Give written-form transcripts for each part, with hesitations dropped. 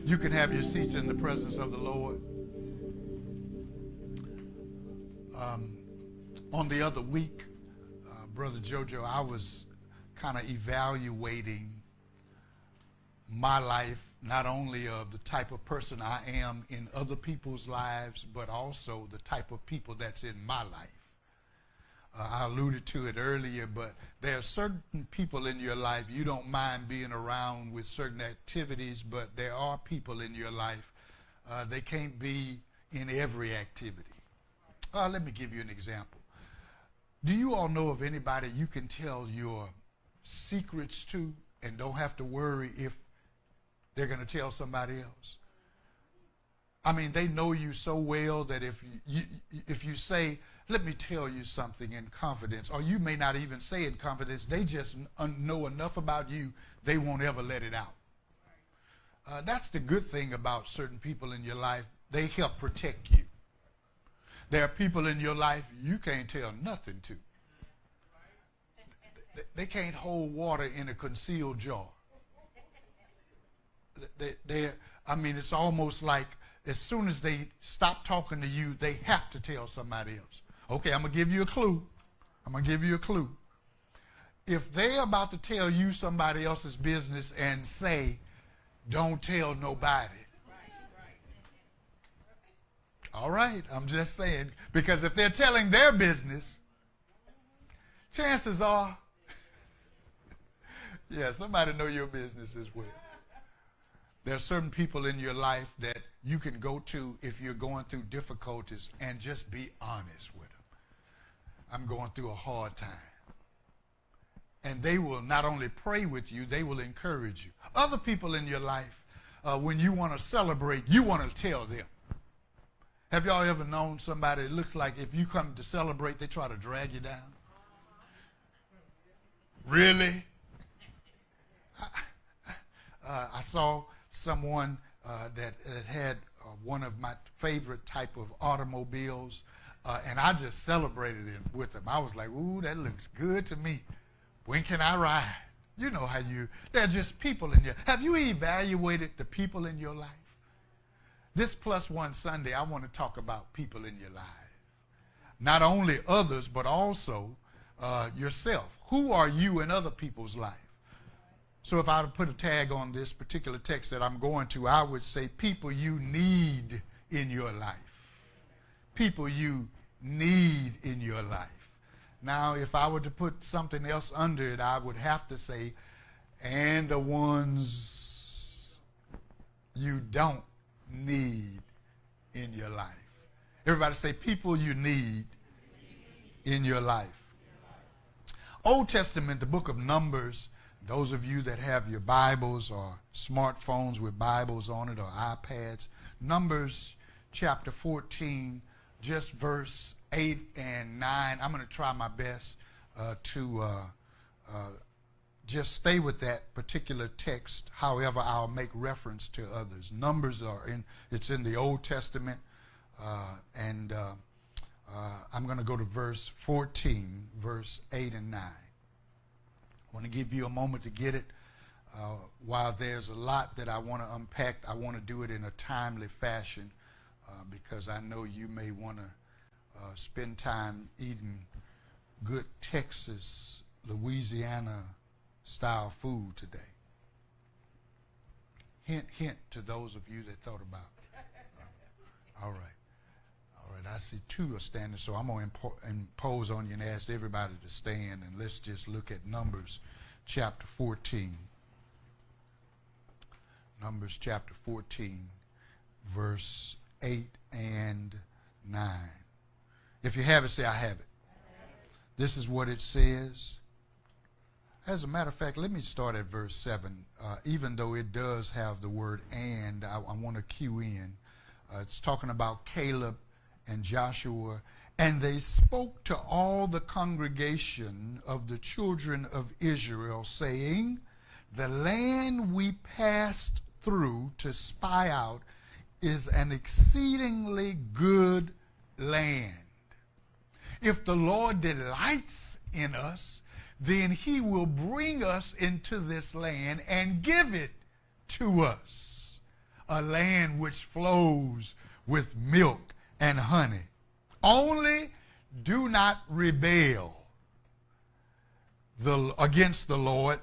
You can have your seats in the presence of the Lord. On the other week, Brother Jojo, I was kind of evaluating my life, not only of the type of person I am in other people's lives, but also the type of people that's in my life. I alluded to it earlier, but there are certain people in your life you don't mind being around with certain activities, but there are people in your life, they can't be in every activity. Let me give you an example. Do you all know of anybody you can tell your secrets to and don't have to worry if they're going to tell somebody else? I mean, they know you so well that if you say, let me tell you something in confidence, or you may not even say in confidence, they just know enough about you, they won't ever let it out. That's the good thing about certain people in your life. They help protect you. There are people in your life you can't tell nothing to. They can't hold water in a concealed jar. It's almost like as soon as they stop talking to you, they have to tell somebody else. Okay, I'm going to give you a clue. If they're about to tell you somebody else's business and say, don't tell nobody. All right, I'm just saying, because if they're telling their business, chances are, yeah, somebody know your business as well. There are certain people in your life that you can go to if you're going through difficulties and just be honest with them. I'm going through a hard time. And they will not only pray with you, they will encourage you. Other people in your life, when you want to celebrate, you want to tell them. Have y'all ever known somebody that looks like if you come to celebrate, they try to drag you down? Really? I saw someone that had one of my favorite type of automobiles, and I just celebrated it with them. I was like, ooh, that looks good to me. When can I ride? You know how they're just people in your, have you evaluated the people in your life? This Plus One Sunday, I want to talk about people in your life. Not only others, but also yourself. Who are you in other people's life? So if I were to put a tag on this particular text that I'm going to, I would say people you need in your life. People you need in your life. Now, if I were to put something else under it, I would have to say, and the ones you don't need in your life. Everybody say, people you need in your life. Old Testament, the book of Numbers, those of you that have your Bibles or smartphones with Bibles on it or iPads, Numbers chapter 14, just verse 8 and 9. I'm going to try my best to just stay with that particular text. However, I'll make reference to others. Numbers it's in the Old Testament, and I'm going to go to verse 14, verse 8 and 9. I want to give you a moment to get it. While there's a lot that I want to unpack, I want to do it in a timely fashion because I know you may want to spend time eating good Texas, Louisiana style food today. Hint, hint to those of you that thought about it. All right. I see two are standing, so I'm going to impose on you and ask everybody to stand, and let's just look at Numbers chapter 14. Numbers chapter 14, verse 8 and 9. If you have it, say, I have it. This is what it says. As a matter of fact, let me start at verse 7. Even though it does have the word and, I want to cue in. It's talking about Caleb and Joshua. And they spoke to all the congregation of the children of Israel, saying, the land we passed through to spy out is an exceedingly good land. If the Lord delights in us, then he will bring us into this land and give it to us. a land which flows with milk and honey. Only do not rebel against the Lord,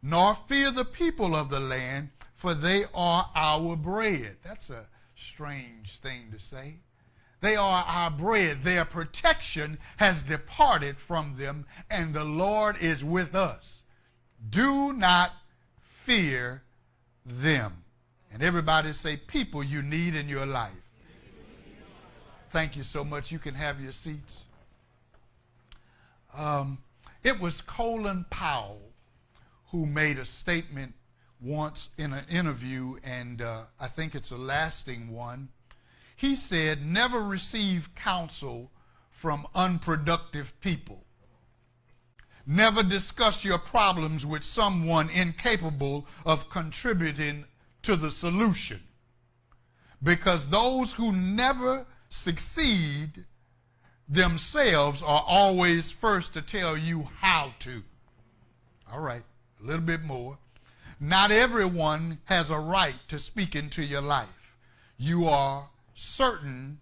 nor fear the people of the land, for they are our bread. That's a strange thing to say. They are our bread. Their protection has departed from them, and the Lord is with us. Do not fear them. And everybody say, people you need in your life. Thank you so much. You can have your seats. It was Colin Powell who made a statement once in an interview, and I think it's a lasting one. He said, never receive counsel from unproductive people. Never discuss your problems with someone incapable of contributing to the solution, because those who never succeed themselves are always first to tell you how to. All right, a little bit more. Not everyone has a right to speak into your life. You are certain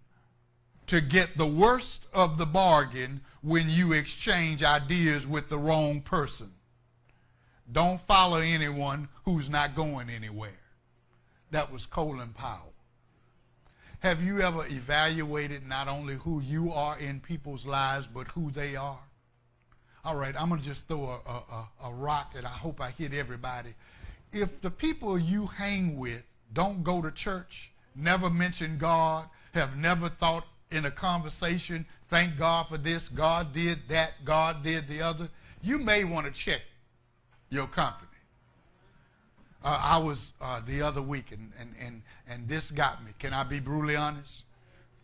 to get the worst of the bargain when you exchange ideas with the wrong person. Don't follow anyone who's not going anywhere. That was Colin Powell. Have you ever evaluated not only who you are in people's lives, but who they are? All right, I'm going to just throw a rock, and I hope I hit everybody. If the people you hang with don't go to church, never mention God, have never thought in a conversation, thank God for this, God did that, God did the other, you may want to check your company. I was the other week, and this got me. Can I be brutally honest?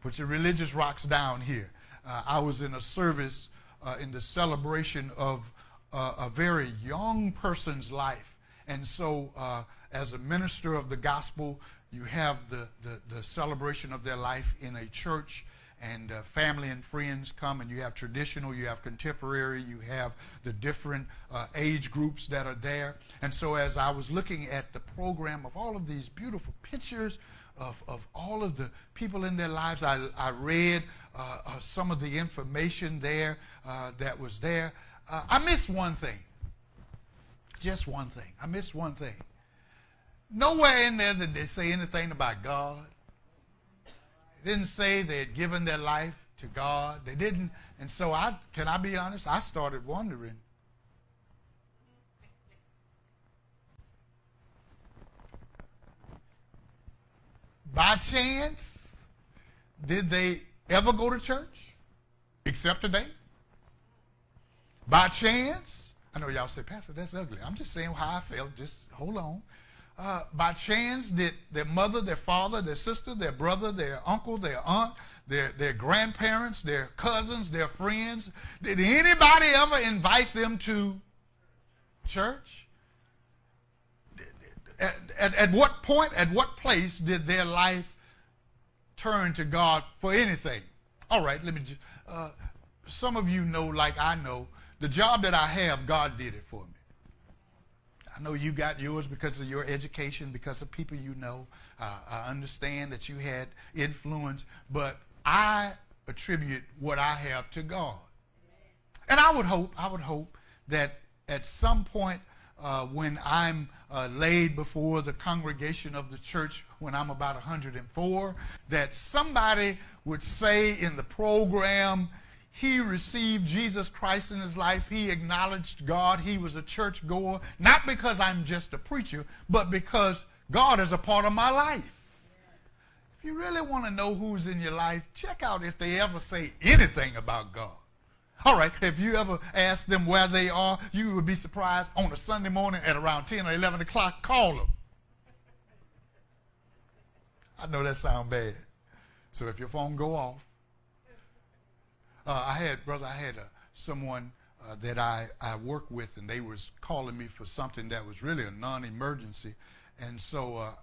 Put your religious rocks down here. I was in a service in the celebration of a very young person's life. And so as a minister of the gospel, you have the celebration of their life in a church, and family and friends come, and you have traditional, you have contemporary, you have the different age groups that are there. And so as I was looking at the program of all of these beautiful pictures of all of the people in their lives, I read some of the information there that was there. I missed one thing. Just one thing. I missed one thing. Nowhere in there did they say anything about God. They didn't say they had given their life to God. They didn't. And so can I be honest? I started wondering, by chance, did they ever go to church except today? By chance? I know y'all say, Pastor, that's ugly. I'm just saying how I felt. Just hold on. By chance, did their mother, their father, their sister, their brother, their uncle, their aunt, their grandparents, their cousins, their friends, did anybody ever invite them to church? At what point, at what place did their life turn to God for anything? All right, let me just, some of you know, like I know, the job that I have, God did it for me. I know you got yours because of your education, because of people you know. I understand that you had influence, but I attribute what I have to God. And I would hope that at some point when I'm laid before the congregation of the church, when I'm about 104, that somebody would say in the program, he received Jesus Christ in his life. He acknowledged God. He was a church goer, not because I'm just a preacher, but because God is a part of my life. If you really want to know who's in your life, check out if they ever say anything about God. All right, if you ever ask them where they are, you would be surprised on a Sunday morning at around 10 or 11 o'clock, call them. I know that sounds bad. So if your phone go off, I had someone that I work with, and they was calling me for something that was really a non-emergency. And so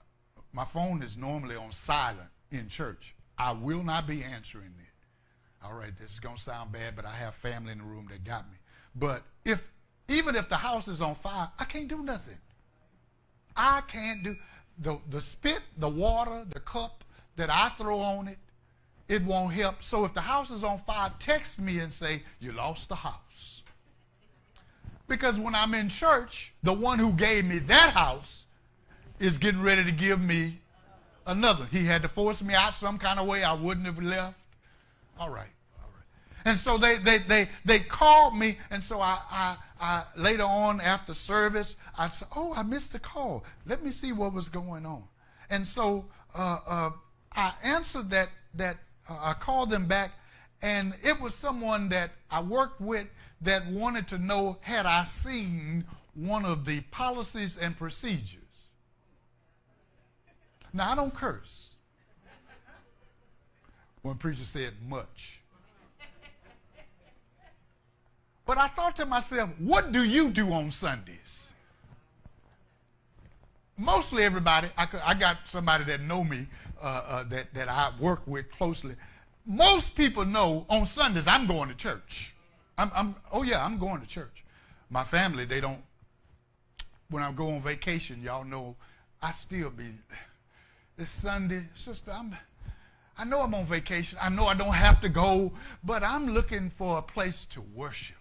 my phone is normally on silent in church. I will not be answering it. All right, this is going to sound bad, but I have family in the room that got me. But even if the house is on fire, I can't do nothing. I can't do. the spit, the water, the cup that I throw on it, it won't help. So if the house is on fire, text me and say, you lost the house. Because when I'm in church, the one who gave me that house is getting ready to give me another. He had to force me out some kind of way I wouldn't have left. All right. And so they called me, and so I later on after service, I said, oh, I missed a call. Let me see what was going on. And so I answered that I called them back, and it was someone that I worked with that wanted to know, had I seen one of the policies and procedures. Now, I don't curse. One preacher said much. But I thought to myself, what do you do on Sundays? Mostly everybody, I got somebody that know me, that I work with closely. Most people know on Sundays I'm going to church. I'm going to church. My family, they don't. When I go on vacation, y'all know I still be. It's Sunday, sister. I know I'm on vacation. I know I don't have to go, but I'm looking for a place to worship.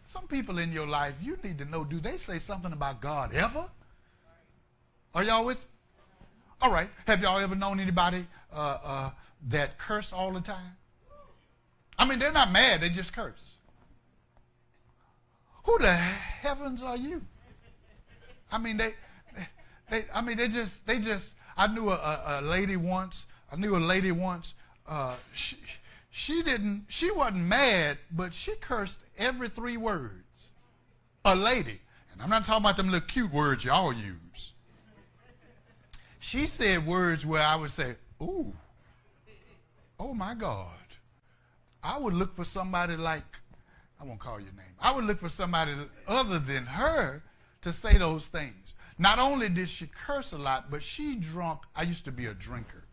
Some people in your life, you need to know, do they say something about God ever? Are y'all with me? All right. Have y'all ever known anybody that curse all the time? I mean, they're not mad. They just curse. Who the heavens are you? I mean, they just. I knew a lady once. She wasn't mad, but she cursed every 3 words. A lady. And I'm not talking about them little cute words y'all use. She said words where I would say, ooh, oh my God. I would look for somebody like, I won't call your name. I would look for somebody other than her to say those things. Not only did she curse a lot, but she drunk. I used to be a drinker.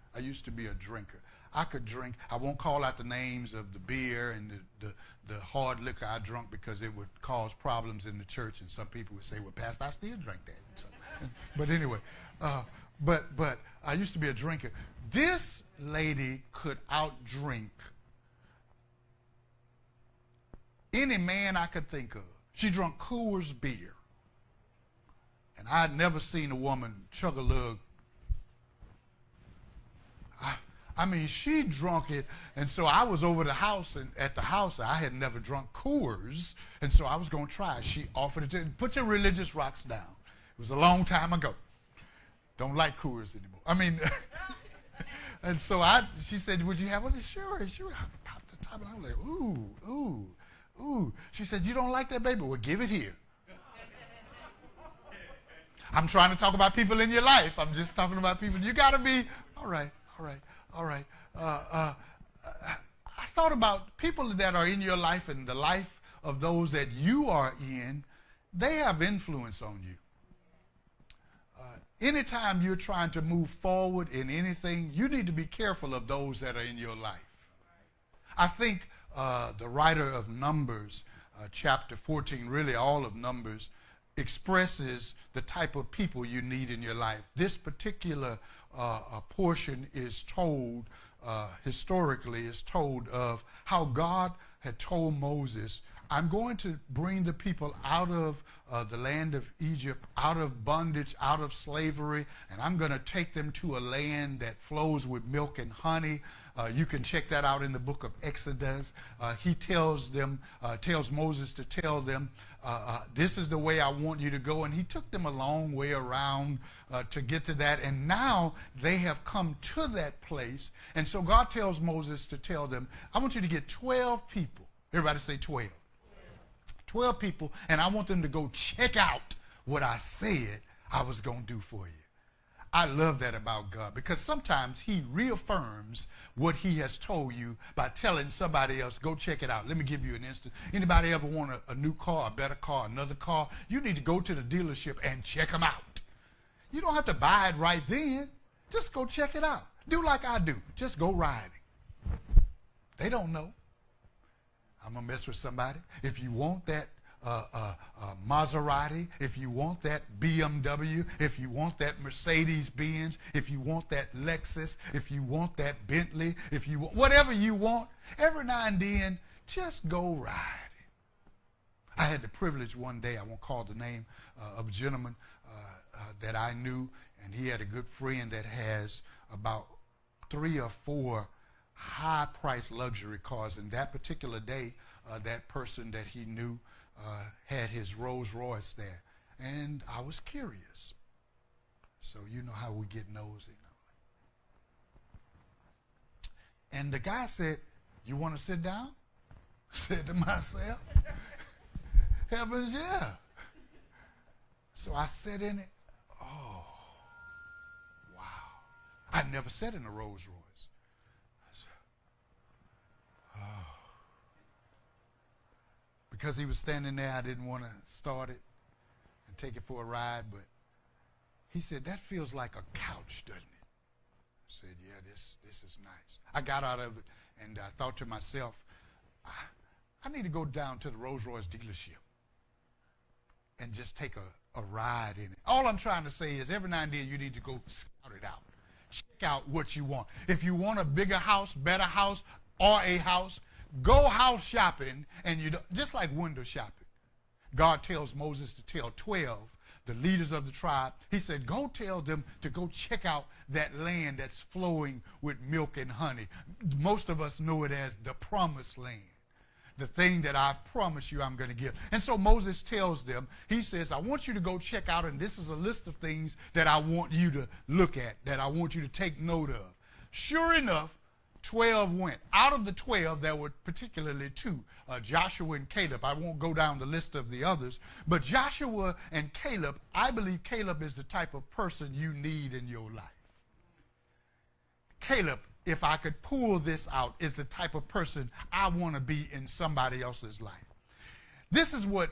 I could drink. I won't call out the names of the beer and the hard liquor I drunk because it would cause problems in the church, and some people would say, well, Pastor, I still drink that. So, but anyway, but I used to be a drinker. This lady could outdrink any man I could think of. She drank Coors beer. And I had never seen a woman chug a lug. I mean, she drunk it, and so I was over the house, and at the house, I had never drunk Coors, and so I was going to try. She offered it to me. Put your religious rocks down. It was a long time ago. Don't like Coors anymore. I mean, and so she said, would you have one? Sure. I popped the top, and I was like, ooh. She said, you don't like that, baby? Well, give it here. I'm trying to talk about people in your life. I'm just talking about people. You got to be, all right. I thought about people that are in your life and the life of those that you are in. They have influence on you. Anytime you're trying to move forward in anything, you need to be careful of those that are in your life. I think the writer of Numbers, chapter 14, really all of Numbers, expresses the type of people you need in your life. This particular portion is told, historically, is told of how God had told Moses, I'm going to bring the people out of the land of Egypt, out of bondage, out of slavery, and I'm going to take them to a land that flows with milk and honey. You can check that out in the book of Exodus. He tells Moses to tell them, this is the way I want you to go. And he took them a long way around to get to that. And now they have come to that place. And so God tells Moses to tell them, I want you to get 12 people. Everybody say 12. 12 people, and I want them to go check out what I said I was going to do for you. I love that about God, because sometimes he reaffirms what he has told you by telling somebody else, go check it out. Let me give you an instance. Anybody ever want a new car, a better car, another car? You need to go to the dealership and check them out. You don't have to buy it right then. Just go check it out. Do like I do. Just go riding. They don't know. I'm going to mess with somebody. If you want that Maserati, if you want that BMW, if you want that Mercedes-Benz, if you want that Lexus, if you want that Bentley, if you want whatever you want, every now and then, just go ride. I had the privilege one day, I won't call the name of a gentleman that I knew, and he had a good friend that has about 3 or 4 high-priced luxury cars. And that particular day, that person that he knew had his Rolls Royce there. And I was curious. So you know how we get nosy. And the guy said, "You want to sit down?" I said to myself, heavens, yeah. So I sat in it. Oh, wow. I'd never sat in a Rolls Royce. I said, oh. Because he was standing there, I didn't want to start it and take it for a ride, but he said, "That feels like a couch, doesn't it?" I said, "Yeah, this is nice." I got out of it and I thought to myself, I need to go down to the Rolls Royce dealership and just take a ride in it. All I'm trying to say is every now and then you need to go scout it out. Check out what you want. If you want a bigger house, better house, or a house, go house shopping, and just like window shopping. God tells Moses to tell 12, the leaders of the tribe, he said, go tell them to go check out that land that's flowing with milk and honey. Most of us know it as the promised land. The thing that I promise you I'm going to give. And so Moses tells them, he says, I want you to go check out, and this is a list of things that I want you to look at, that I want you to take note of. Sure enough, 12 went. Out of the 12, there were particularly 2, Joshua and Caleb. I won't go down the list of the others, but Joshua and Caleb, I believe Caleb is the type of person you need in your life. Caleb, if I could pull this out, is the type of person I want to be in somebody else's life. This is what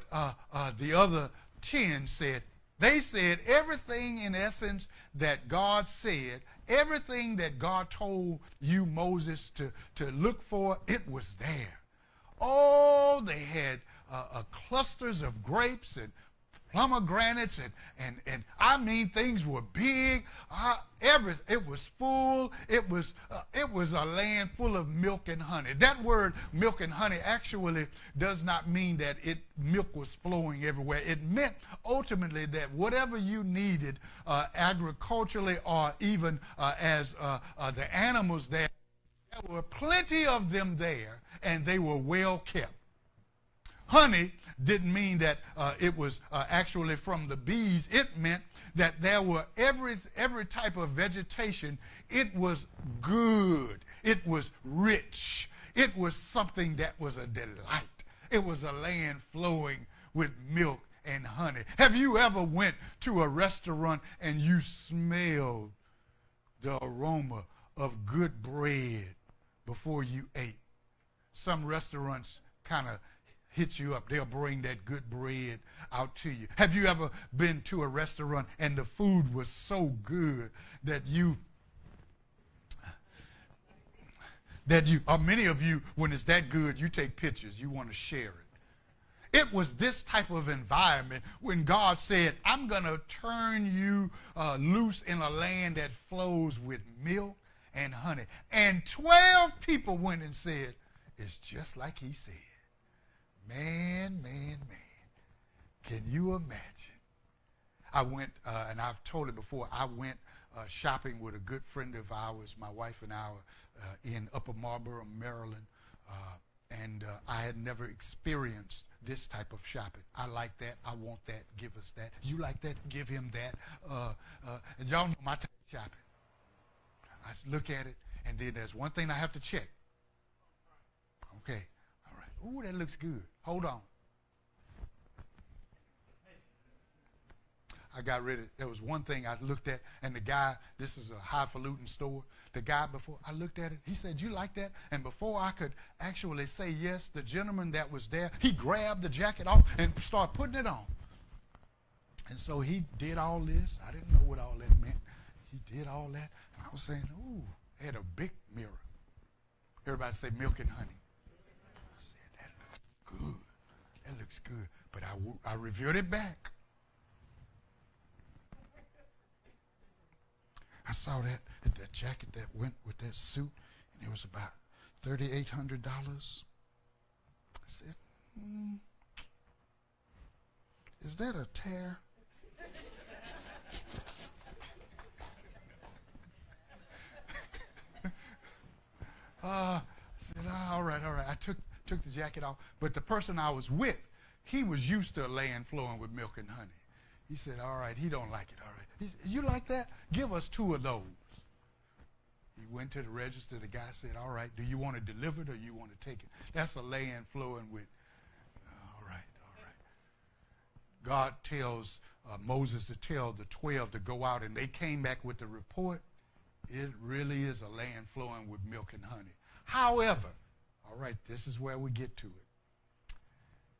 the other 10 said. They said everything in essence that God said, everything that God told you, Moses, to look for, it was there. Oh, they had clusters of grapes and pomegranates, and I mean, things were big. It was full. It was a land full of milk and honey. That word milk and honey actually does not mean that milk was flowing everywhere. It meant ultimately that whatever you needed agriculturally or even as the animals there were plenty of them there, and they were well kept. Honey didn't mean that it was actually from the bees. It meant that there were every type of vegetation. It was good. It was rich. It was something that was a delight. It was a land flowing with milk and honey. Have you ever went to a restaurant and you smelled the aroma of good bread before you ate? Some restaurants kind of hit you up. They'll bring that good bread out to you. Have you ever been to a restaurant and the food was so good that or many of you, when it's that good, you take pictures. You want to share it. It was this type of environment when God said, I'm going to turn you loose in a land that flows with milk and honey. And 12 people went and said, it's just like he said. Man, can you imagine? I went, and I've told it before, I went shopping with a good friend of ours, my wife and I, in Upper Marlboro, Maryland, and I had never experienced this type of shopping. I like that. I want that. Give us that. You like that? Give him that. And y'all know my type of shopping. I look at it, and then there's one thing I have to check. Okay. Ooh, that looks good. Hold on. I got rid of it. There was one thing I looked at, and the guy, this is a highfalutin store, the guy before I looked at it, he said, you like that? And before I could actually say yes, the gentleman that was there, he grabbed the jacket off and started putting it on. And so he did all this. I didn't know what all that meant. He did all that. And I was saying, ooh, he had a big mirror. Everybody say milk and honey. Good. That looks good. But I revered it back. I saw that jacket that went with that suit, and it was about $3,800. I said, is that a tear? I said, all right. I took the jacket off. But the person I was with, he was used to a land flowing with milk and honey. He said, all right, he don't like it, all right. He said, you like that? Give us 2 of those. He went to the register. The guy said, all right, do you want it delivered or you want to take it? That's a land flowing with, all right. God tells Moses to tell the 12 to go out, and they came back with the report. It really is a land flowing with milk and honey. However, all right, this is where we get to it.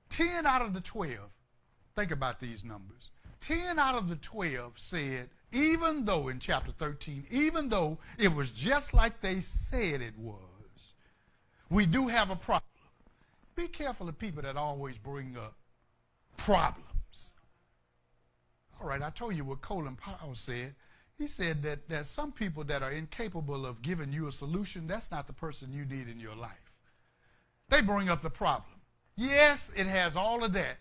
10 out of the 12, think about these numbers. 10 out of the 12 said, even though in chapter 13, even though it was just like they said it was, we do have a problem. Be careful of people that always bring up problems. All right, I told you what Colin Powell said. He said that there's some people that are incapable of giving you a solution. That's not the person you need in your life. They bring up the problem. Yes, it has all of that,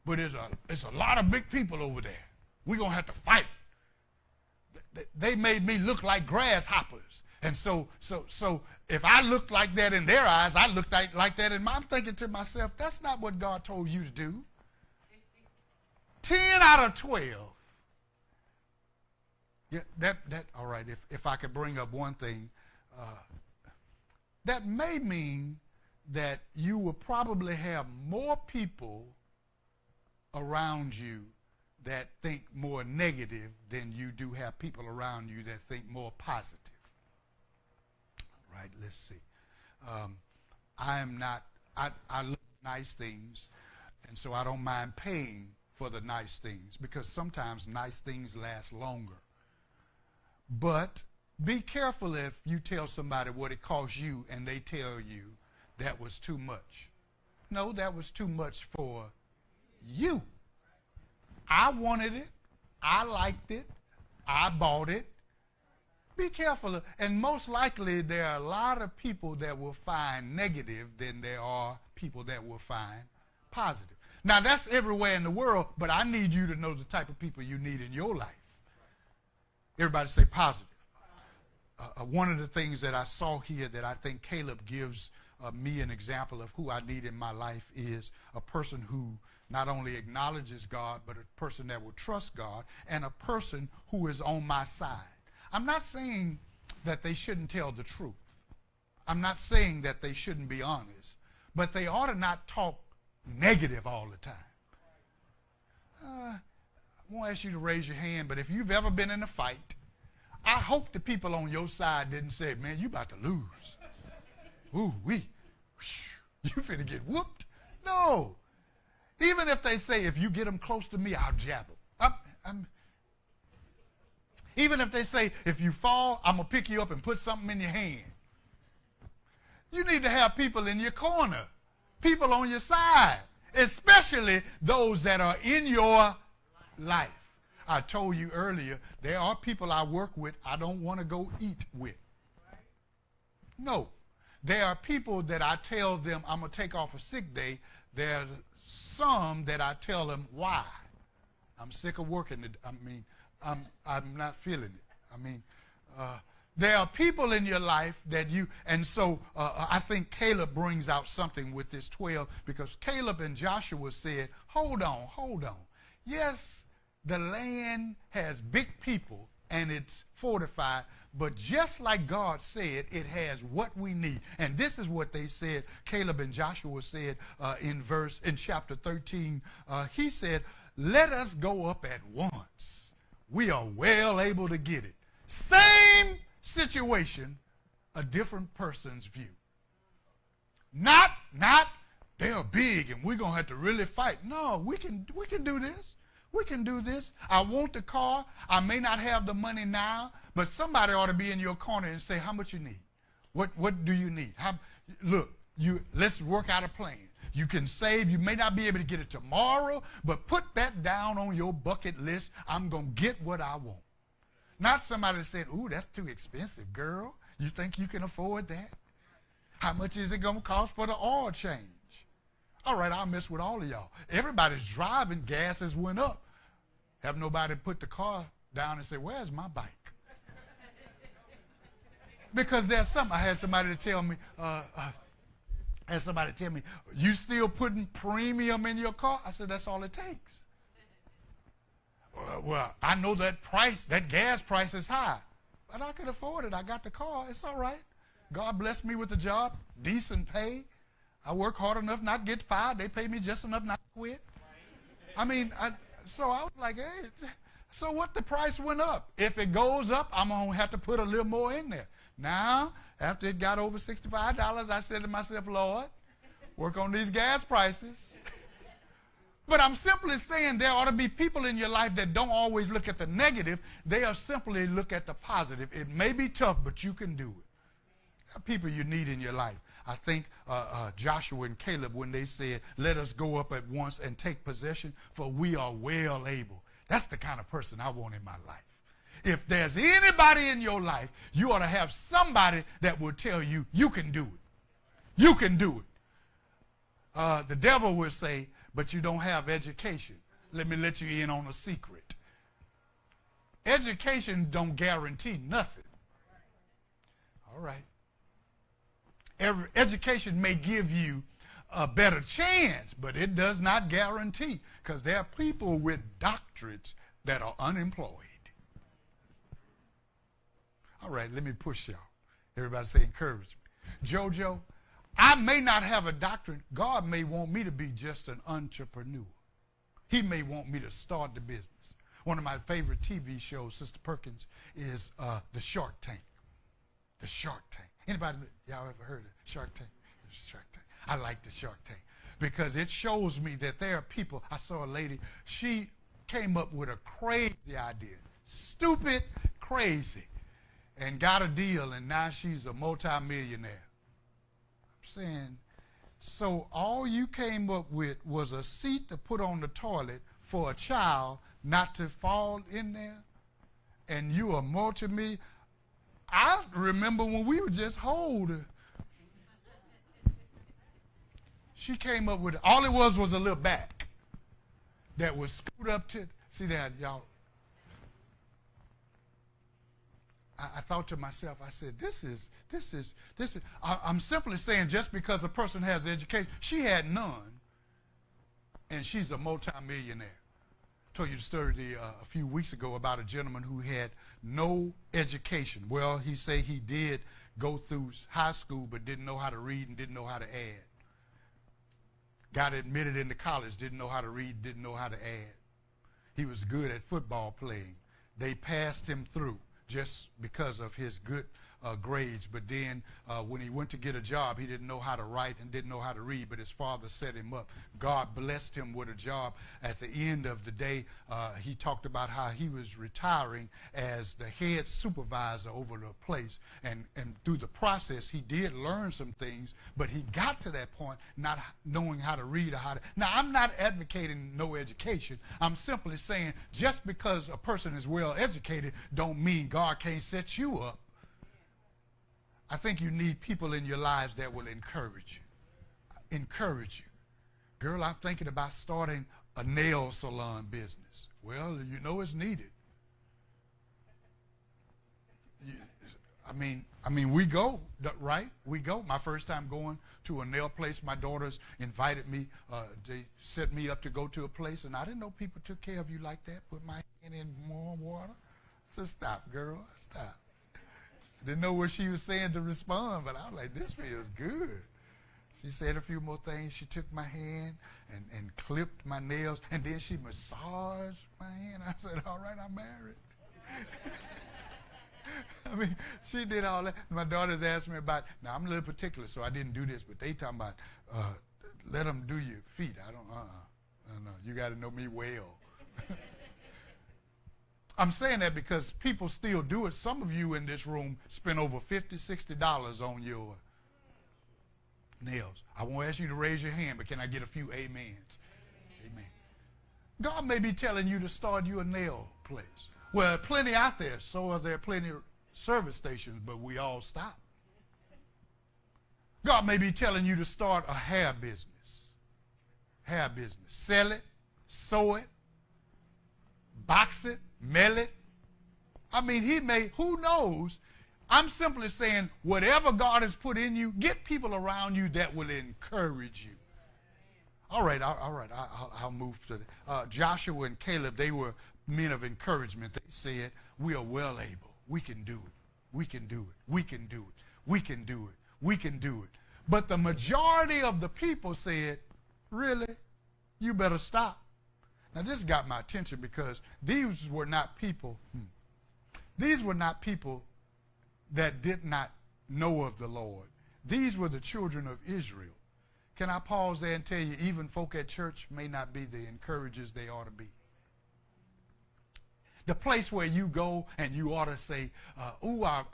but it's a lot of big people over there. We're going to have to fight. They made me look like grasshoppers. And so if I looked like that in their eyes, I looked like that in mine. I'm thinking to myself, that's not what God told you to do. 10 out of 12. Yeah, that all right, if I could bring up one thing, that may mean that you will probably have more people around you that think more negative than you do have people around you that think more positive. All right, let's see. I love nice things, and so I don't mind paying for the nice things because sometimes nice things last longer. But be careful if you tell somebody what it costs you and they tell you that was too much. No, that was too much for you. I wanted it. I liked it. I bought it. Be careful. And most likely there are a lot of people that will find negative than there are people that will find positive. Now, that's everywhere in the world, but I need you to know the type of people you need in your life. Everybody say positive. One of the things that I saw here that I think Caleb gives me an example of who I need in my life is a person who not only acknowledges God, but a person that will trust God and a person who is on my side. I'm not saying that they shouldn't tell the truth. I'm not saying that they shouldn't be honest, but they ought to not talk negative all the time. I won't ask you to raise your hand, but if you've ever been in a fight, I hope the people on your side didn't say, man, you about to lose. Ooh, you finna get whooped. No. Even if they say, if you get them close to me, I'll jab them. Even if they say, if you fall, I'm going to pick you up and put something in your hand. You need to have people in your corner, people on your side, especially those that are in your life. I told you earlier, there are people I work with I don't want to go eat with. No. There are people that I tell them I'm going to take off a sick day. There are some that I tell them why. I'm sick of working. I'm not feeling it. There are people in your life that you, and so I think Caleb brings out something with this 12 because Caleb and Joshua said, hold on. Yes, the land has big people and it's fortified, but just like God said, it has what we need. And this is what they said, Caleb and Joshua said in chapter 13. He said, let us go up at once. We are well able to get it. Same situation, a different person's view. Not they are big and we're going to have to really fight. No, we can do this. We can do this. I want the car. I may not have the money now, but somebody ought to be in your corner and say, how much you need? What do you need? Let's work out a plan. You can save. You may not be able to get it tomorrow, but put that down on your bucket list. I'm going to get what I want. Not somebody that said, ooh, that's too expensive, girl. You think you can afford that? How much is it going to cost for the oil change? All right, I'll mess with all of y'all. Everybody's driving. Gas has went up. Have nobody put the car down and say, where's my bike? Because there's something. I had somebody to tell me, you still putting premium in your car? I said, that's all it takes. Well, I know that gas price is high. But I could afford it. I got the car. It's all right. God blessed me with a job, decent pay. I work hard enough not to get fired. They pay me just enough not to quit. So I was like, hey, so what, the price went up. If it goes up, I'm going to have to put a little more in there. Now, after it got over $65, I said to myself, Lord, work on these gas prices. But I'm simply saying there ought to be people in your life that don't always look at the negative. They are simply look at the positive. It may be tough, but you can do it. There are people you need in your life. I think Joshua and Caleb, when they said, let us go up at once and take possession, for we are well able. That's the kind of person I want in my life. If there's anybody in your life, you ought to have somebody that will tell you, you can do it. You can do it. The devil will say, but you don't have education. Let me let you in on a secret. Education don't guarantee nothing. All right. Education may give you a better chance, but it does not guarantee, because there are people with doctorates that are unemployed. All right, let me push y'all. Everybody say encouragement. JoJo, I may not have a doctorate. God may want me to be just an entrepreneur. He may want me to start the business. One of my favorite TV shows, Sister Perkins, is The Shark Tank. The Shark Tank. Anybody, y'all ever heard of Shark Tank? Shark Tank. I like the Shark Tank because it shows me that there are people. I saw a lady, she came up with a crazy idea. Stupid, crazy. And got a deal, and now she's a multimillionaire. I'm saying, so all you came up with was a seat to put on the toilet for a child not to fall in there, and you a multimillionaire. I remember when we were just older. She came up with it. All it was a little back that was screwed up to, see that, y'all? I thought to myself, I said, this is, I'm simply saying just because a person has education, she had none, and she's a multimillionaire. I told you the story a few weeks ago about a gentleman who had no education. Well, he said he did go through high school, but didn't know how to read and didn't know how to add. Got admitted into college, didn't know how to read, didn't know how to add. He was good at football playing. They passed him through just because of his good grades. But then when he went to get a job, he didn't know how to write and didn't know how to read, but his father set him up. God blessed him with a job. At the end of the day, he talked about how he was retiring as the head supervisor over the place. And through the process, he did learn some things, but he got to that point not knowing how to read or how to. Now, I'm not advocating no education. I'm simply saying just because a person is well educated don't mean God can't set you up. I think you need people in your lives that will encourage you. Encourage you. Girl, I'm thinking about starting a nail salon business. Well, you know it's needed. I mean, we go, right? We go. My first time going to a nail place, my daughters invited me. They set me up to go to a place, and I didn't know people took care of you like that. Put my hand in warm water. I said, stop, girl, stop. Didn't know what she was saying to respond, but I was like, this feels good. She said a few more things. She took my hand and clipped my nails, and then she massaged my hand. I said, all right, I'm married. I mean, she did all that. My daughters asked me about, now I'm a little particular, so I didn't do this, but they talking about, let them do your feet. I don't, no, you got to know me well. I'm saying that because people still do it. Some of you in this room spend over $50, $60 on your Nails. I won't ask you to raise your hand, but can I get a few amens? Amen. God may be telling you to start you a nail place. Well, plenty out there, so are there plenty of service stations, but we all stop. God may be telling you to start a hair business. Hair business. Sell it, sew it, box it, mail it. I mean, he may, who knows? I'm simply saying, whatever God has put in you, get people around you that will encourage you. All right, I'll move to that. Joshua and Caleb, they were men of encouragement. They said, we are well able. We can do it. We can do it. We can do it. We can do it. We can do it. But the majority of the people said, really? You better stop. Now, this got my attention because these were not people. These were not people that did not know of the Lord. These were the children of Israel. Can I pause there and tell you, even folk at church may not be the encouragers they ought to be. The place where you go and you ought to say,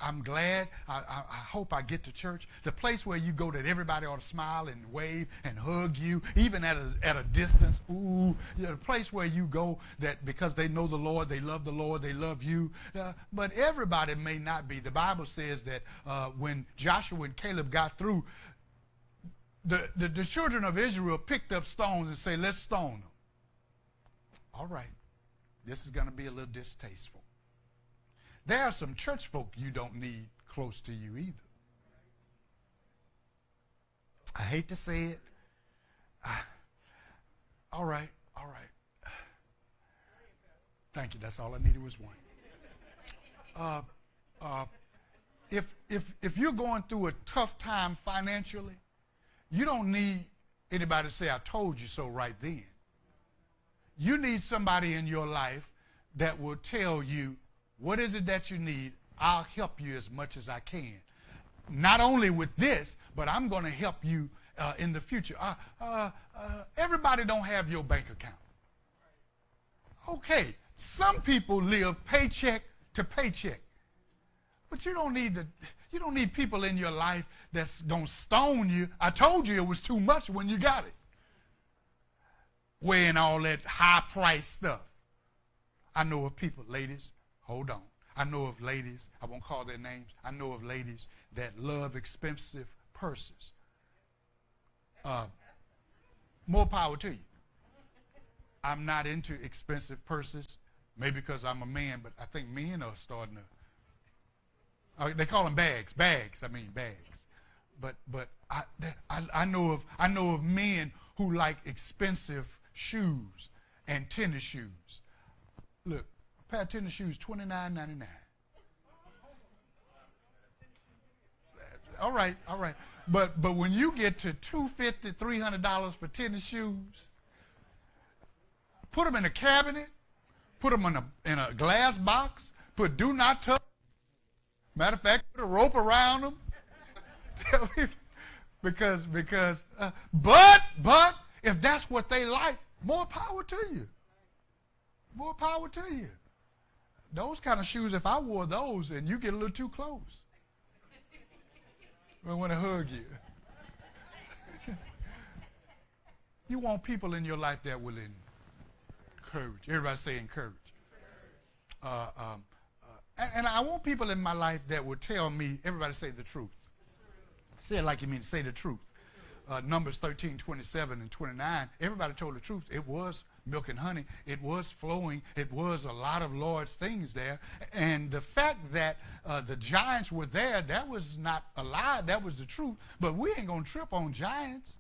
I'm glad, I hope I get to church. The place where you go that everybody ought to smile and wave and hug you, even at a distance. The place where you go that because they know the Lord, they love you. But everybody may not be. The Bible says that when Joshua and Caleb got through, the children of Israel picked up stones and say, let's stone them. All right. This is going to be a little distasteful. There are some church folk you don't need close to you either. I hate to say it. All right. Thank you. That's all I needed was one. If you're going through a tough time financially, you don't need anybody to say, I told you so right then. You need somebody in your life that will tell you, what is it that you need? I'll help you as much as I can. Not only with this, but I'm going to help you in the future. Everybody don't have your bank account. Okay, some people live paycheck to paycheck. But you don't need people in your life that's going to stone you. I told you it was too much when you got it. Wearing all that high-priced stuff. I know of people, ladies, hold on. I know of ladies, I won't call their names, I know of ladies that love expensive purses. More power to you. I'm not into expensive purses, maybe because I'm a man, but I think men are starting to, they call them bags. Bags. But I know of men who like expensive shoes and tennis shoes. Look, a pair of tennis shoes, $29.99. All right. But when you get to $250, $300 for tennis shoes, put them in a cabinet, put them in a glass box, put do not touch. Matter of fact, put a rope around them. But if that's what they like, more power to you. More power to you. Those kind of shoes, if I wore those and you get a little too close, I want to hug you. You want people in your life that will encourage. Everybody say encourage. And I want people in my life that will tell me, everybody say the truth. Say it like you mean to say the truth. Numbers 13, 27 and 29, everybody told the truth. It was milk and honey. It was flowing. It was a lot of Lord's things there. And the fact that the giants were there, that was not a lie. That was the truth. But we ain't going to trip on giants.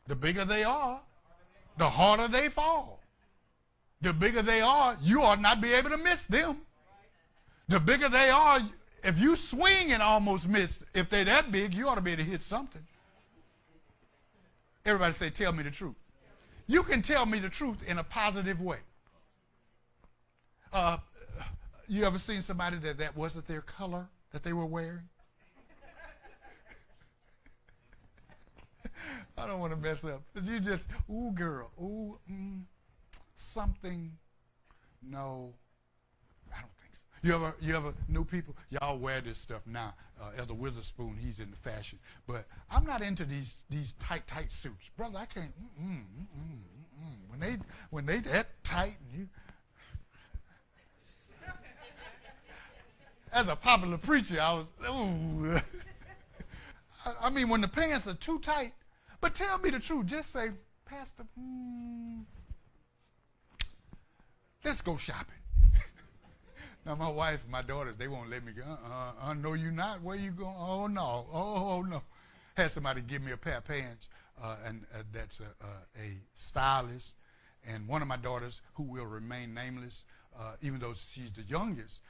The bigger they are, the harder they fall. The bigger they are, you ought not be able to miss them. The bigger they are, if you swing and almost miss, if they're that big, you ought to be able to hit something. Everybody say, tell me the truth. You can tell me the truth in a positive way. You ever seen somebody that wasn't their color that they were wearing? I don't want to mess up. But you just, ooh, girl, ooh, something. No, I don't think so. You ever knew people? Y'all wear this stuff now. Elder Witherspoon, he's in the fashion. But I'm not into these tight suits. Brother, I can't. When they that tight, and you. As a popular preacher, I was, ooh. I mean, when the pants are too tight, but tell me the truth. Just say, Pastor, let's go shopping. Now, my wife and my daughters, they won't let me go. No, you not. Where you going? Oh, no. Oh, no. Had somebody give me a pair of pants, and that's a stylist. And one of my daughters, who will remain nameless, even though she's the youngest,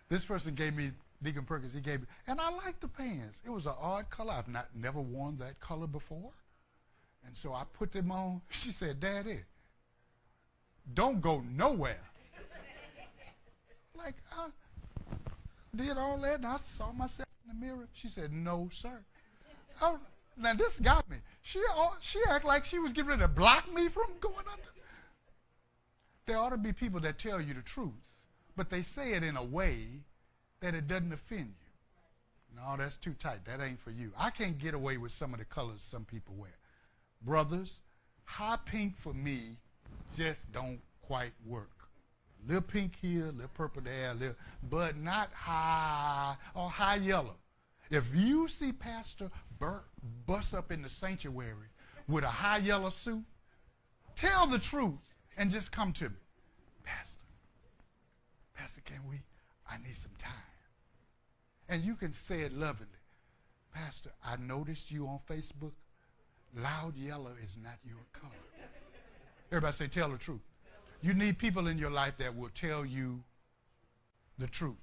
this person gave me, Deacon Perkins, he gave me, and I liked the pants. It was an odd color. I've never worn that color before. And so I put them on. She said, Daddy, don't go nowhere. Like, I did all that, and I saw myself in the mirror. She said, no, sir. Now, this got me. She acted like she was getting ready to block me from going under. There ought to be people that tell you the truth, but they say it in a way that it doesn't offend you. No, that's too tight. That ain't for you. I can't get away with some of the colors some people wear. Brothers, high pink for me just don't quite work. Little pink here, little purple there, but not high or high yellow. If you see Pastor Burt bust up in the sanctuary with a high yellow suit, tell the truth and just come to me. Pastor, I need some time. And you can say it lovingly. Pastor, I noticed you on Facebook. Loud yellow is not your color. Everybody say, tell the truth. You need people in your life that will tell you the truth.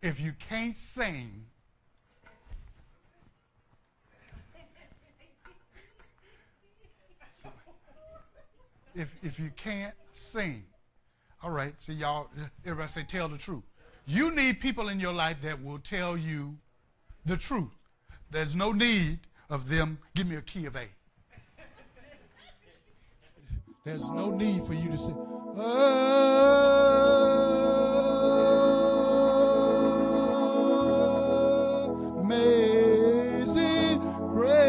If you can't sing, if you can't sing, all right, see y'all, everybody say, tell the truth. You need people in your life that will tell you the truth. There's no need of them, give me a key of A. There's no need for you to say, oh, amazing grace.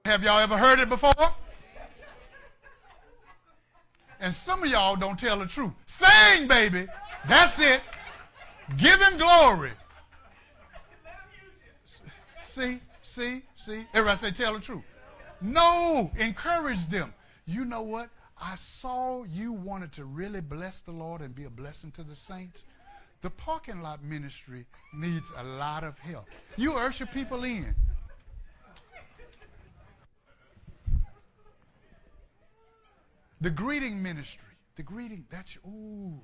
Have y'all ever heard it before? And some of y'all don't tell the truth. Sing, baby. That's it. Give him glory. See. Everybody say, tell the truth. No, encourage them. You know what? I saw you wanted to really bless the Lord and be a blessing to the saints. The parking lot ministry needs a lot of help. You usher people in. The greeting ministry. The greeting, that's, ooh,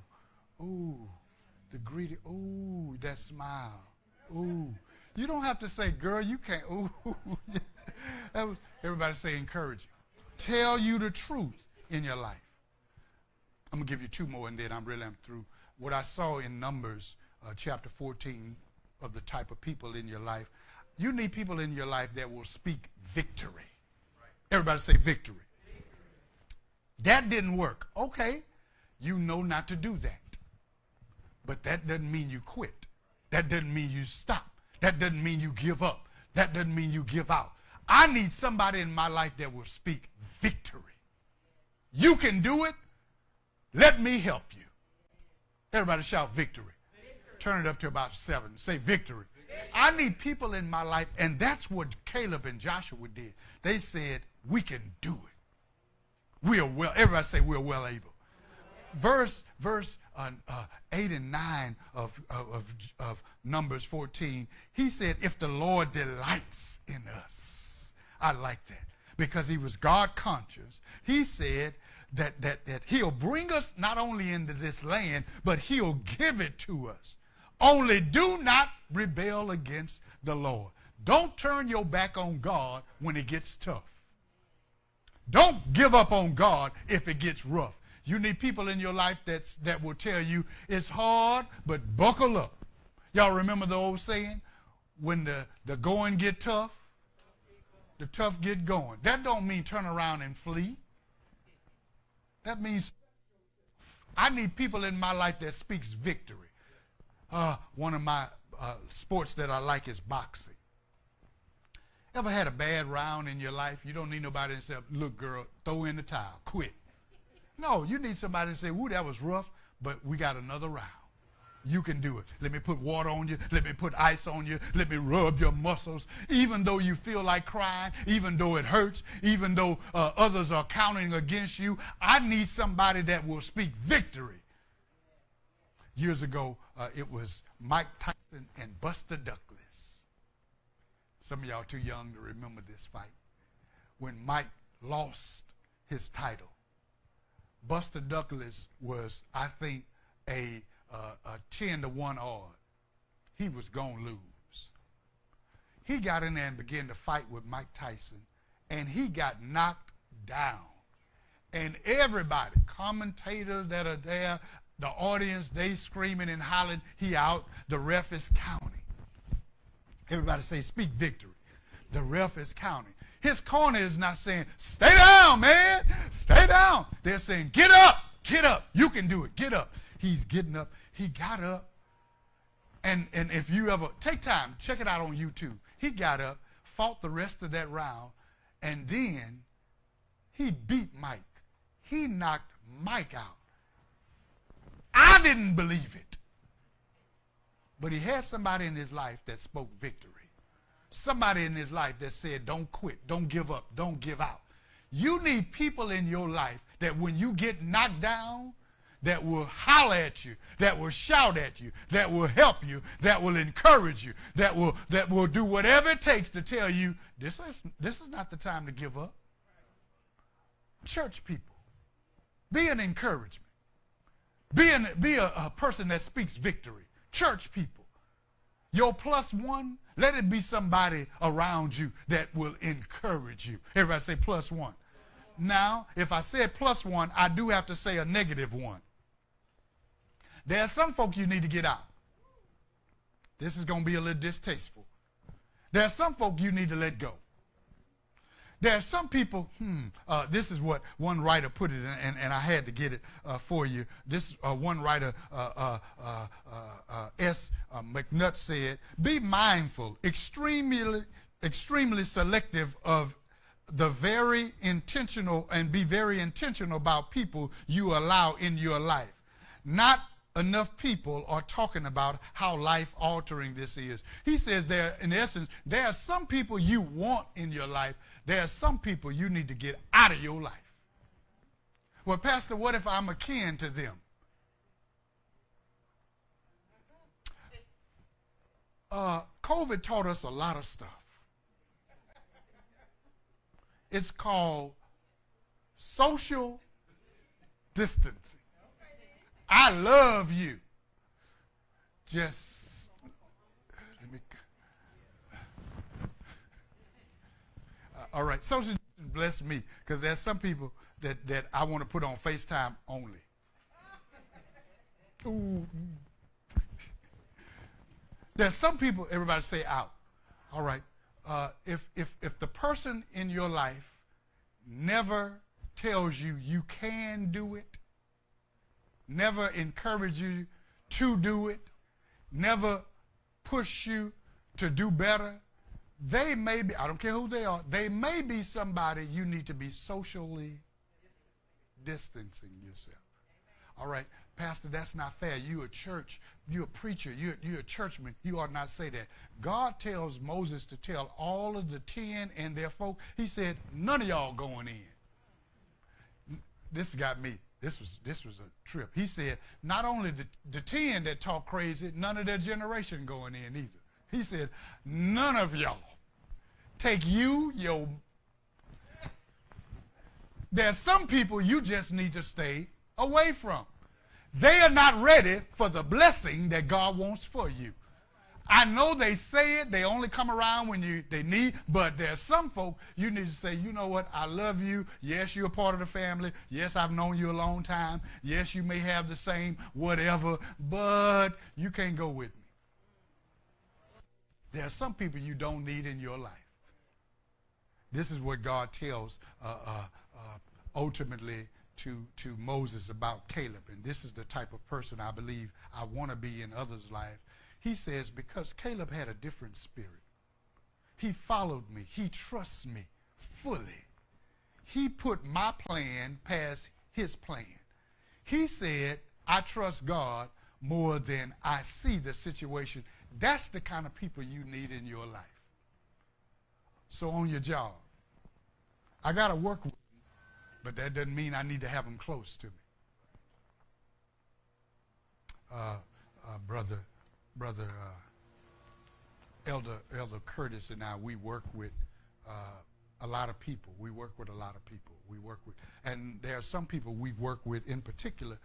the greeting, ooh, that smile, ooh. You don't have to say, girl, you can't, ooh. Everybody say encouraging. Tell you the truth in your life. I'm going to give you two more and then I'm through. What I saw in Numbers chapter 14 of the type of people in your life, you need people in your life that will speak victory. Everybody say victory. That didn't work. Okay, you know not to do that. But that doesn't mean you quit. That doesn't mean you stop. That doesn't mean you give up. That doesn't mean you give out. I need somebody in my life that will speak victory. You can do it. Let me help you. Everybody shout victory. Turn it up to about 7. Say victory. I need people in my life, and that's what Caleb and Joshua did. They said, we can do it. We are well. Everybody say we're well able. Verse 8 and 9 of Numbers 14, he said, if the Lord delights in us. I like that because he was God conscious. He said that he'll bring us not only into this land, but he'll give it to us. Only do not rebel against the Lord. Don't turn your back on God when it gets tough. Don't give up on God if it gets rough. You need people in your life that will tell you it's hard, but buckle up. Y'all remember the old saying? when the going get tough, the tough get going. That don't mean turn around and flee. That means I need people in my life that speaks victory. One of my sports that I like is boxing. Ever had a bad round in your life? You don't need nobody to say, look, girl, throw in the towel, quit. No, you need somebody to say, ooh, that was rough, but we got another round. You can do it. Let me put water on you. Let me put ice on you. Let me rub your muscles. Even though you feel like crying, even though it hurts, even though others are counting against you, I need somebody that will speak victory. Years ago, it was Mike Tyson and Buster Douglas. Some of y'all too young to remember this fight. When Mike lost his title, Buster Douglas was, I think, a 10-1 odd. He was going to lose. He got in there and began to fight with Mike Tyson, and he got knocked down. And everybody, commentators that are there, the audience, they screaming and hollering, he out, the ref is counting. Everybody say, speak victory. The ref is counting. His corner is not saying, stay down, man, stay down. They're saying, get up, you can do it, get up. He's getting up. He got up. And if you ever, take time, check it out on YouTube. He got up, fought the rest of that round, and then he beat Mike. He knocked Mike out. I didn't believe it. But he had somebody in his life that spoke victory. Somebody in his life that said, don't quit, don't give up, don't give out. You need people in your life that when you get knocked down, that will holler at you, that will shout at you, that will help you, that will encourage you, that will do whatever it takes to tell you, this is not the time to give up. Church people, be an encouragement. Be a person that speaks victory. Church people, your plus one, let it be somebody around you that will encourage you. Everybody say plus one. Now, if I said plus one, I do have to say a negative one. There are some folk you need to get out. This is going to be a little distasteful. There are some folk you need to let go. There are some people, this is what one writer put it, and I had to get it for you. This one writer, S. McNutt said, be mindful, extremely selective of the very intentional, and be very intentional about people you allow in your life. Not enough people are talking about how life-altering this is. He says in essence, there are some people you want in your life. There are some people you need to get out of your life. Well, Pastor, what if I'm akin to them? COVID taught us a lot of stuff. It's called social distancing. I love you. Just let me. All right, social distancing bless me, because there's some people that I want to put on FaceTime only. Ooh. There's some people. Everybody say out. All right. If the person in your life never tells you you can do it, never encourage you to do it, never push you to do better, they may be, I don't care who they are, they may be somebody you need to be socially distancing yourself. All right, Pastor, that's not fair. You're a church, you're a preacher, you're a churchman. You ought not say that. God tells Moses to tell all of the 10 and their folk, he said, none of y'all going in. This got me. This was a trip. He said, not only the 10 that talk crazy, none of their generation going in either. He said, none of y'all. Take there's some people you just need to stay away from. They are not ready for the blessing that God wants for you. I know they say it, they only come around when they need, but there's some folk you need to say, you know what, I love you. Yes, you're a part of the family. Yes, I've known you a long time. Yes, you may have the same whatever, but you can't go with me. There are some people you don't need in your life. This is what God tells ultimately to Moses about Caleb. And this is the type of person I believe I want to be in others' life. He says, because Caleb had a different spirit. He followed me. He trusts me fully. He put my plan past his plan. He said, I trust God more than I see the situation. That's the kind of people you need in your life. So on your job, I got to work with them, but that doesn't mean I need to have them close to me. Elder Curtis and I, we work with a lot of people. We work with a lot of people. And there are some people we work with in particular.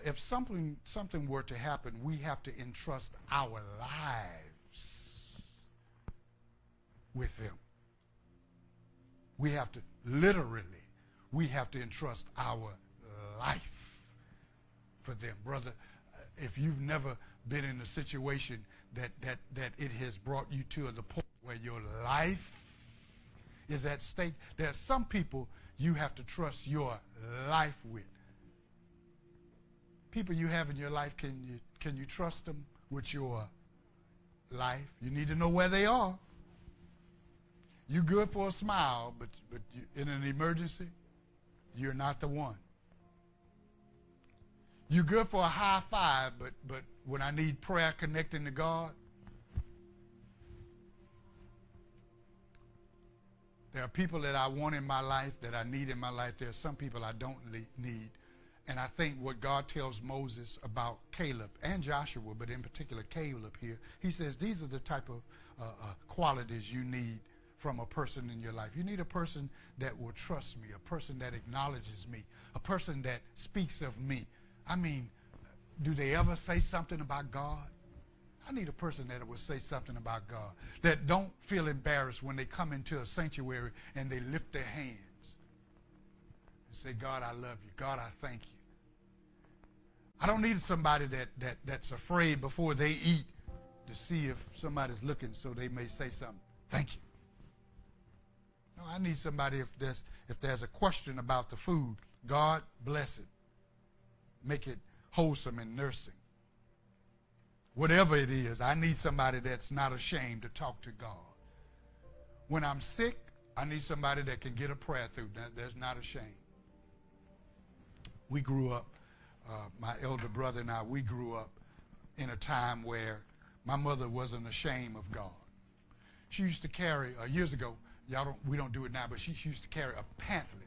If something were to happen, we have to entrust our lives with them. We have to, literally, we have to entrust our life for them. Brother, if you've never been in a situation that it has brought you to the point where your life is at stake, there are some people you have to trust your life with. People you have in your life, can you trust them with your life? You need to know where they are. You good for a smile, but you, in an emergency, you're not the one. You good for a high five, but when I need prayer connecting to God, there are people that I want in my life, that I need in my life. There are some people I don't need. And I think what God tells Moses about Caleb and Joshua, but in particular Caleb here, he says these are the type of qualities you need from a person in your life. You need a person that will trust me, a person that acknowledges me, a person that speaks of me. I mean, do they ever say something about God? I need a person that will say something about God, that don't feel embarrassed when they come into a sanctuary and they lift their hands and say, God, I love you. God, I thank you. I don't need somebody that's afraid before they eat to see if somebody's looking so they may say something. Thank you. No, I need somebody if there's a question about the food, God bless it. Make it wholesome and nursing. Whatever it is, I need somebody that's not ashamed to talk to God. When I'm sick, I need somebody that can get a prayer through. That's not ashamed. We grew up, my elder brother and I, we grew up in a time where my mother wasn't ashamed of God. She used to carry, years ago, we don't do it now, but she used to carry a pamphlet.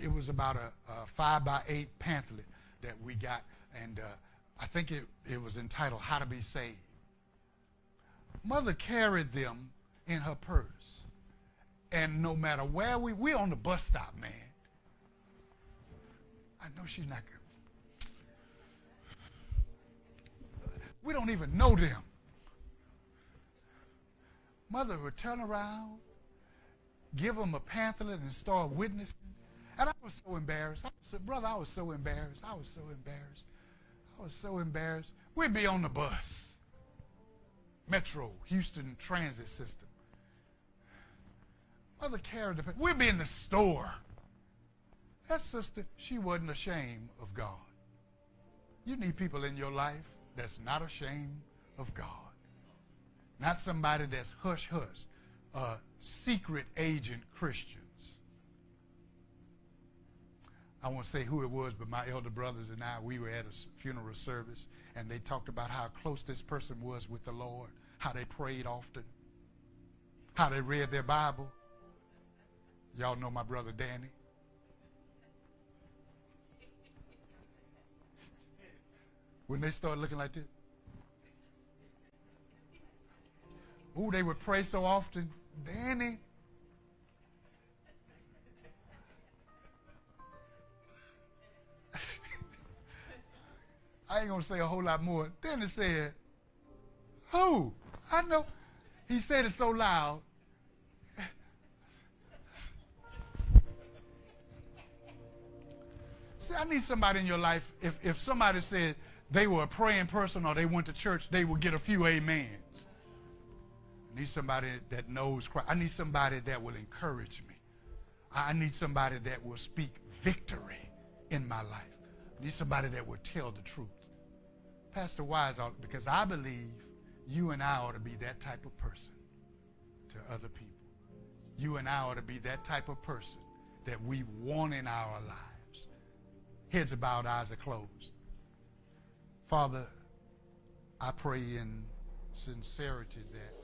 It was about a 5x8 pamphlet that we got, and I think it was entitled How to Be Saved. Mother carried them in her purse. And no matter where we on the bus stop, man. I know she's not good. We don't even know them. Mother would turn around, give them a pamphlet and start witnessing. And I was so embarrassed. Brother, I was so embarrassed. I was so embarrassed. We'd be on the bus. Metro, Houston Transit System. Mother carried the, we'd be in the store. That sister, she wasn't ashamed of God. You need people in your life that's not ashamed of God. Not somebody that's hush-hush. Secret agent Christians. I won't say who it was, but my elder brothers and I, we were at a funeral service, and they talked about how close this person was with the Lord, how they prayed often, how they read their Bible. Y'all know my brother Danny. When they start looking like this, ooh, they would pray so often. Danny. I ain't going to say a whole lot more. Then it said, who? I know. He said it so loud. See, I need somebody in your life. If somebody said they were a praying person or they went to church, they would get a few amens. I need somebody that knows Christ. I need somebody that will encourage me. I need somebody that will speak victory in my life. I need somebody that will tell the truth. Pastor Wise, because I believe you and I ought to be that type of person to other people. You and I ought to be that type of person that we want in our lives. Heads are bowed, eyes are closed. Father, I pray in sincerity that